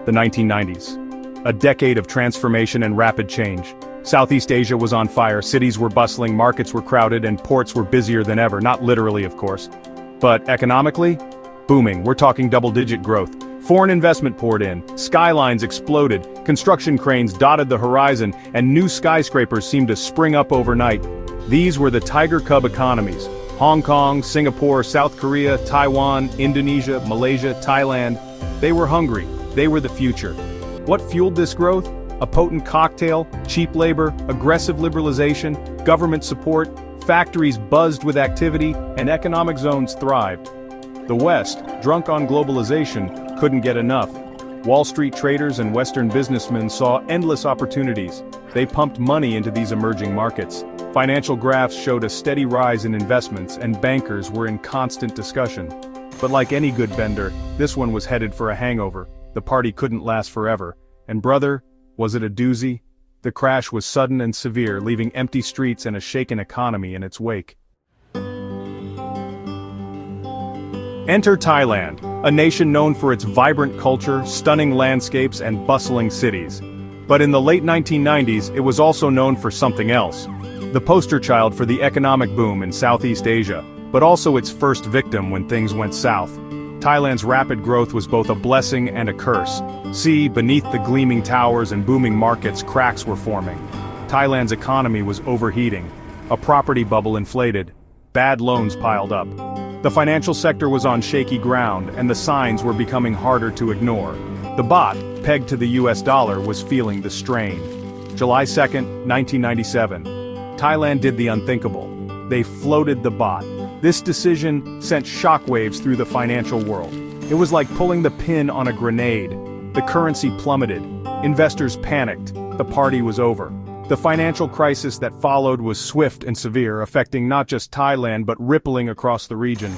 The 1990s. A decade of transformation and rapid change. Southeast Asia was on fire, cities were bustling, markets were crowded, and ports were busier than ever, not literally of course. But economically? Booming, we're talking double-digit growth. Foreign investment poured in, skylines exploded, construction cranes dotted the horizon, and new skyscrapers seemed to spring up overnight. These were the tiger cub economies. Hong Kong, Singapore, South Korea, Taiwan, Indonesia, Malaysia, Thailand. They were hungry. They were the future. What fueled this growth? A potent cocktail, cheap labor, aggressive liberalization, government support, factories buzzed with activity, and economic zones thrived. The West, drunk on globalization, couldn't get enough. Wall Street traders and Western businessmen saw endless opportunities. They pumped money into these emerging markets. Financial graphs showed a steady rise in investments, and bankers were in constant discussion. But like any good bender, this one was headed for a hangover. The party couldn't last forever. And brother, was it a doozy? The crash was sudden and severe, leaving empty streets and a shaken economy in its wake. Enter Thailand, a nation known for its vibrant culture, stunning landscapes, and bustling cities. But in the late 1990s, it was also known for something else. The poster child for the economic boom in Southeast Asia, but also its first victim when things went south. Thailand's rapid growth was both a blessing and a curse. See, beneath the gleaming towers and booming markets, cracks were forming. Thailand's economy was overheating. A property bubble inflated. Bad loans piled up. The financial sector was on shaky ground, and the signs were becoming harder to ignore. The baht, pegged to the US dollar, was feeling the strain. July 2, 1997. Thailand did the unthinkable. They floated the baht. This decision sent shockwaves through the financial world. It was like pulling the pin on a grenade. The currency plummeted. Investors panicked. The party was over. The financial crisis that followed was swift and severe, affecting not just Thailand but rippling across the region.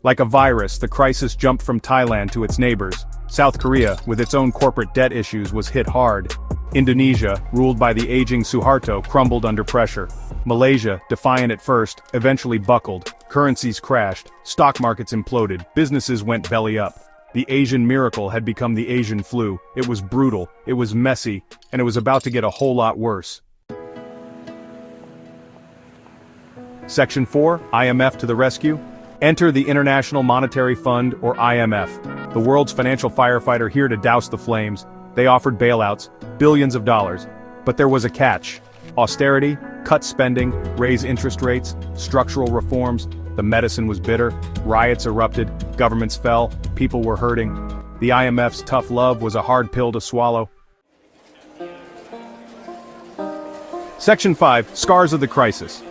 Like a virus, the crisis jumped from Thailand to its neighbors. South Korea, with its own corporate debt issues, was hit hard. Indonesia, ruled by the aging Suharto, crumbled under pressure. Malaysia, defiant at first, eventually buckled. Currencies crashed, stock markets imploded, businesses went belly up. The Asian miracle had become the Asian flu. It was brutal, it was messy, and it was about to get a whole lot worse. Section 4, IMF to the rescue. Enter the International Monetary Fund, or IMF. The world's financial firefighter here to douse the flames. They offered bailouts, billions of dollars. But there was a catch. Austerity, cut spending, raise interest rates, structural reforms. The medicine was bitter, riots erupted, governments fell, people were hurting. The IMF's tough love was a hard pill to swallow. Section 5, Scars of the Crisis.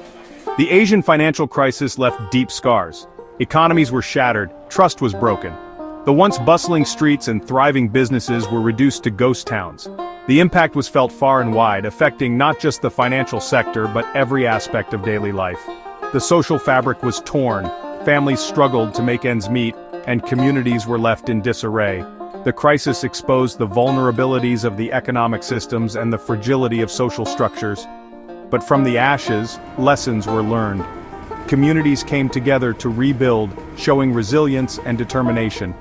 The Asian financial crisis left deep scars. Economies were shattered, trust was broken. The once bustling streets and thriving businesses were reduced to ghost towns. The impact was felt far and wide, affecting not just the financial sector but every aspect of daily life. The social fabric was torn, families struggled to make ends meet, and communities were left in disarray. The crisis exposed the vulnerabilities of the economic systems and the fragility of social structures. But from the ashes, lessons were learned. Communities came together to rebuild, showing resilience and determination.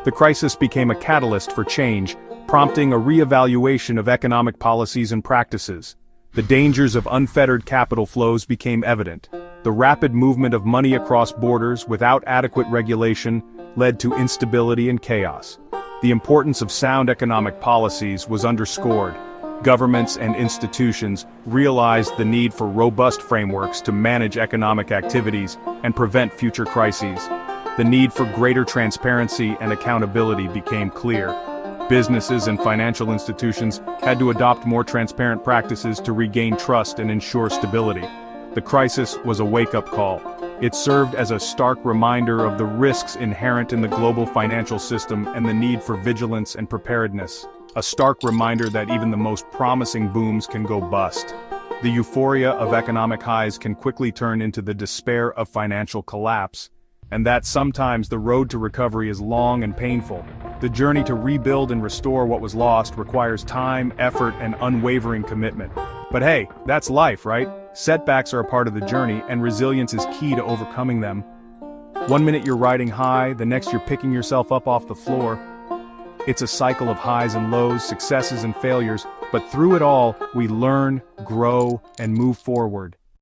The crisis became a catalyst for change, prompting a re-evaluation of economic policies and practices. The dangers of unfettered capital flows became evident. The rapid movement of money across borders without adequate regulation led to instability and chaos. The importance of sound economic policies was underscored. Governments and institutions realized the need for robust frameworks to manage economic activities and prevent future crises. The need for greater transparency and accountability became clear. Businesses and financial institutions had to adopt more transparent practices to regain trust and ensure stability. The crisis was a wake-up call. It served as a stark reminder of the risks inherent in the global financial system and the need for vigilance and preparedness. A stark reminder that even the most promising booms can go bust. The euphoria of economic highs can quickly turn into the despair of financial collapse, and that sometimes the road to recovery is long and painful. The journey to rebuild and restore what was lost requires time, effort, and unwavering commitment. But hey, that's life, right? Setbacks are a part of the journey, and resilience is key to overcoming them. One minute you're riding high, the next you're picking yourself up off the floor. It's a cycle of highs and lows, successes and failures, but through it all, we learn, grow, and move forward.